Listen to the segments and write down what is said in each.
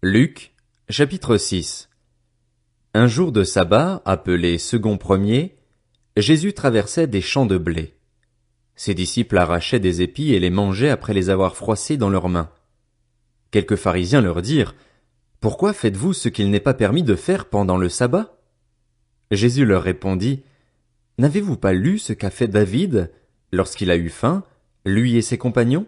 Luc, chapitre 6. Un jour de sabbat, appelé second premier, Jésus traversait des champs de blé. Ses disciples arrachaient des épis et les mangeaient après les avoir froissés dans leurs mains. Quelques pharisiens leur dirent: Pourquoi faites-vous ce qu'il n'est pas permis de faire pendant le sabbat? Jésus leur répondit: N'avez-vous pas lu ce qu'a fait David lorsqu'il a eu faim, lui et ses compagnons?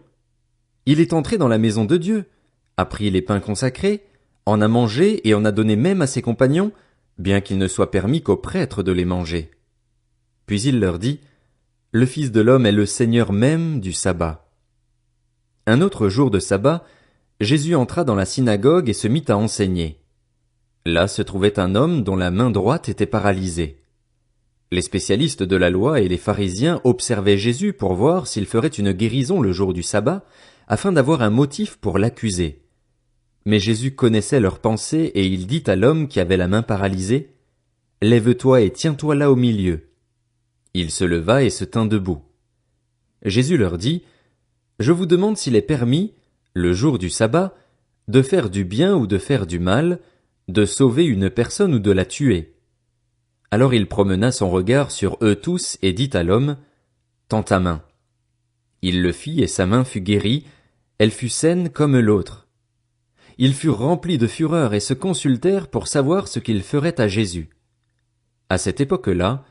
Il est entré dans la maison de Dieu, a pris les pains consacrés, en a mangé et en a donné même à ses compagnons, bien qu'il ne soit permis qu'aux prêtres de les manger. Puis il leur dit: Le Fils de l'homme est le Seigneur même du sabbat. Un autre jour de sabbat, Jésus entra dans la synagogue et se mit à enseigner. Là se trouvait un homme dont la main droite était paralysée. Les spécialistes de la loi et les pharisiens observaient Jésus pour voir s'il ferait une guérison le jour du sabbat, afin d'avoir un motif pour l'accuser. Mais Jésus connaissait leurs pensées et il dit à l'homme qui avait la main paralysée: Lève-toi et tiens-toi là au milieu. Il se leva et se tint debout. Jésus leur dit: Je vous demande s'il est permis, le jour du sabbat, de faire du bien ou de faire du mal, de sauver une personne ou de la tuer. Alors il promena son regard sur eux tous et dit à l'homme: Tends ta main. Il le fit et sa main fut guérie, elle fut saine comme l'autre. Ils furent remplis de fureur et se consultèrent pour savoir ce qu'ils feraient à Jésus. À cette époque-là,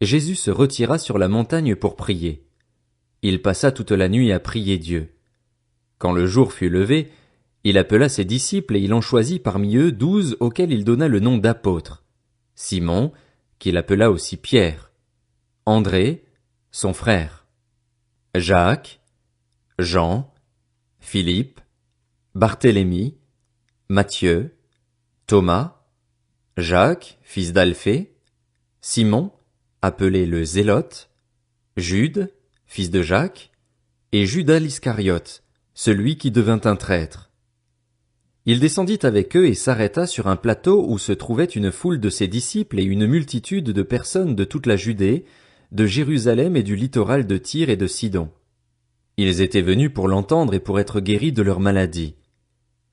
Jésus se retira sur la montagne pour prier. Il passa toute la nuit à prier Dieu. Quand le jour fut levé, il appela ses disciples et il en choisit parmi eux 12 auxquels il donna le nom d'apôtres: Simon, qu'il appela aussi Pierre, André, son frère, Jacques, Jean, Philippe, Barthélemy, Matthieu, Thomas, Jacques, fils d'Alphée, Simon, appelé le Zélote, Jude, fils de Jacques, et Judas l'Iscariote, celui qui devint un traître. Il descendit avec eux et s'arrêta sur un plateau où se trouvait une foule de ses disciples et une multitude de personnes de toute la Judée, de Jérusalem et du littoral de Tyr et de Sidon. Ils étaient venus pour l'entendre et pour être guéris de leur maladie.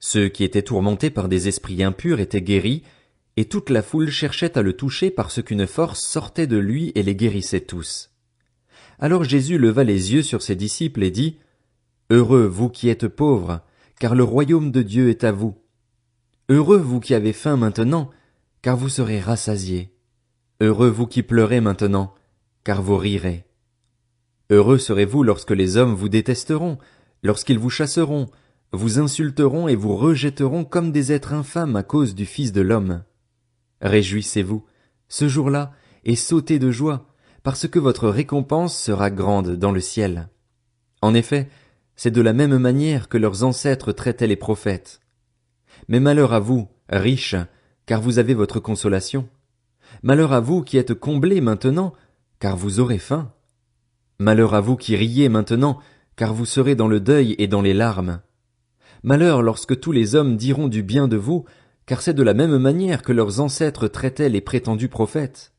Ceux qui étaient tourmentés par des esprits impurs étaient guéris, et toute la foule cherchait à le toucher parce qu'une force sortait de lui et les guérissait tous. Alors Jésus leva les yeux sur ses disciples et dit: Heureux vous qui êtes pauvres, car le royaume de Dieu est à vous. Heureux vous qui avez faim maintenant, car vous serez rassasiés. Heureux vous qui pleurez maintenant, car vous rirez. Heureux serez-vous lorsque les hommes vous détesteront, lorsqu'ils vous chasseront, vous insulteront et vous rejetteront comme des êtres infâmes à cause du Fils de l'homme. Réjouissez-vous, ce jour-là, et sautez de joie, parce que votre récompense sera grande dans le ciel. En effet, c'est de la même manière que leurs ancêtres traitaient les prophètes. Mais malheur à vous, riches, car vous avez votre consolation. Malheur à vous qui êtes comblés maintenant, car vous aurez faim. Malheur à vous qui riez maintenant, car vous serez dans le deuil et dans les larmes. Malheur lorsque tous les hommes diront du bien de vous, car c'est de la même manière que leurs ancêtres traitaient les prétendus prophètes.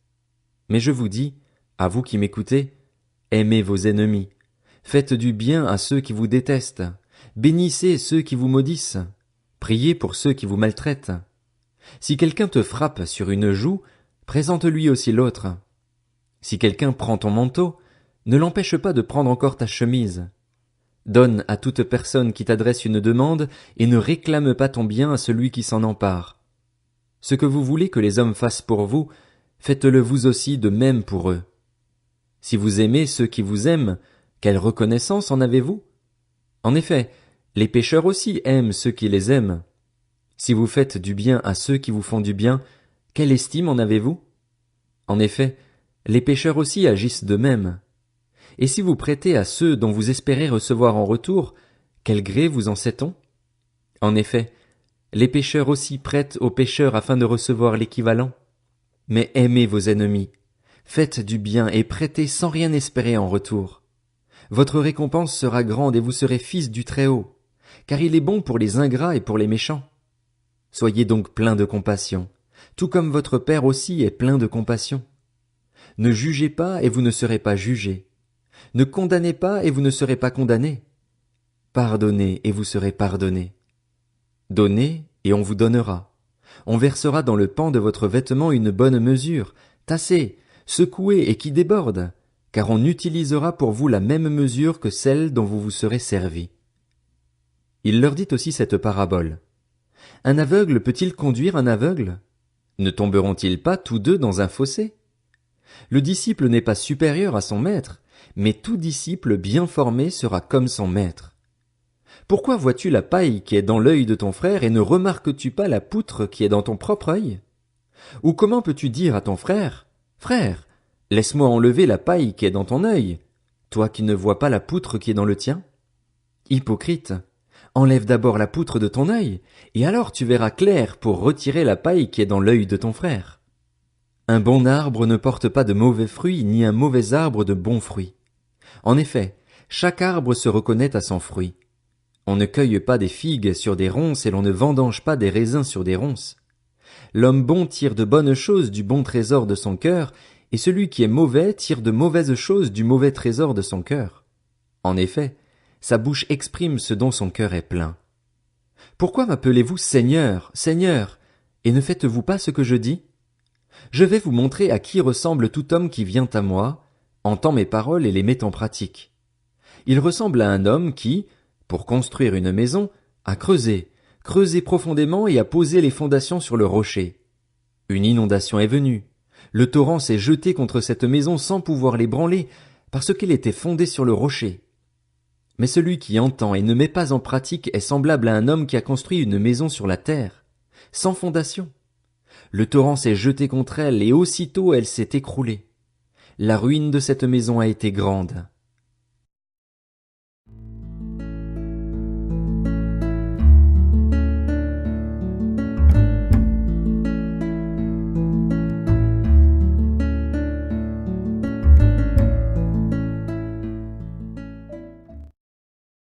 Mais je vous dis, à vous qui m'écoutez, aimez vos ennemis, faites du bien à ceux qui vous détestent, bénissez ceux qui vous maudissent, priez pour ceux qui vous maltraitent. Si quelqu'un te frappe sur une joue, présente-lui aussi l'autre. Si quelqu'un prend ton manteau, ne l'empêche pas de prendre encore ta chemise. Donne à toute personne qui t'adresse une demande et ne réclame pas ton bien à celui qui s'en empare. Ce que vous voulez que les hommes fassent pour vous, faites-le vous aussi de même pour eux. Si vous aimez ceux qui vous aiment, quelle reconnaissance en avez-vous? En effet, les pécheurs aussi aiment ceux qui les aiment. Si vous faites du bien à ceux qui vous font du bien, quelle estime en avez-vous? En effet, les pécheurs aussi agissent de même. Et si vous prêtez à ceux dont vous espérez recevoir en retour, quel gré vous en sait-on? En effet, les pécheurs aussi prêtent aux pécheurs afin de recevoir l'équivalent. Mais aimez vos ennemis, faites du bien et prêtez sans rien espérer en retour. Votre récompense sera grande et vous serez fils du Très-Haut, car il est bon pour les ingrats et pour les méchants. Soyez donc pleins de compassion, tout comme votre Père aussi est plein de compassion. Ne jugez pas et vous ne serez pas jugés. Ne condamnez pas et vous ne serez pas condamnés. Pardonnez et vous serez pardonnés. Donnez et on vous donnera. On versera dans le pan de votre vêtement une bonne mesure, tassée, secouée et qui déborde, car on utilisera pour vous la même mesure que celle dont vous vous serez servis. Il leur dit aussi cette parabole. Un aveugle peut-il conduire un aveugle? Ne tomberont-ils pas tous deux dans un fossé? Le disciple n'est pas supérieur à son maître, mais tout disciple bien formé sera comme son maître. Pourquoi vois-tu la paille qui est dans l'œil de ton frère et ne remarques-tu pas la poutre qui est dans ton propre œil? Ou comment peux-tu dire à ton frère, Frère, laisse-moi enlever la paille qui est dans ton œil, toi qui ne vois pas la poutre qui est dans le tien? Hypocrite, enlève d'abord la poutre de ton œil, et alors tu verras clair pour retirer la paille qui est dans l'œil de ton frère. Un bon arbre ne porte pas de mauvais fruits, ni un mauvais arbre de bons fruits. En effet, chaque arbre se reconnaît à son fruit. On ne cueille pas des figues sur des ronces et l'on ne vendange pas des raisins sur des ronces. L'homme bon tire de bonnes choses du bon trésor de son cœur, et celui qui est mauvais tire de mauvaises choses du mauvais trésor de son cœur. En effet, sa bouche exprime ce dont son cœur est plein. Pourquoi m'appelez-vous Seigneur, Seigneur, et ne faites-vous pas ce que je dis? Je vais vous montrer à qui ressemble tout homme qui vient à moi, entend mes paroles et les met en pratique. Il ressemble à un homme qui, pour construire une maison, a creusé profondément et a posé les fondations sur le rocher. Une inondation est venue. Le torrent s'est jeté contre cette maison sans pouvoir l'ébranler, parce qu'elle était fondée sur le rocher. Mais celui qui entend et ne met pas en pratique est semblable à un homme qui a construit une maison sur la terre, sans fondation. Le torrent s'est jeté contre elle et aussitôt elle s'est écroulée. La ruine de cette maison a été grande.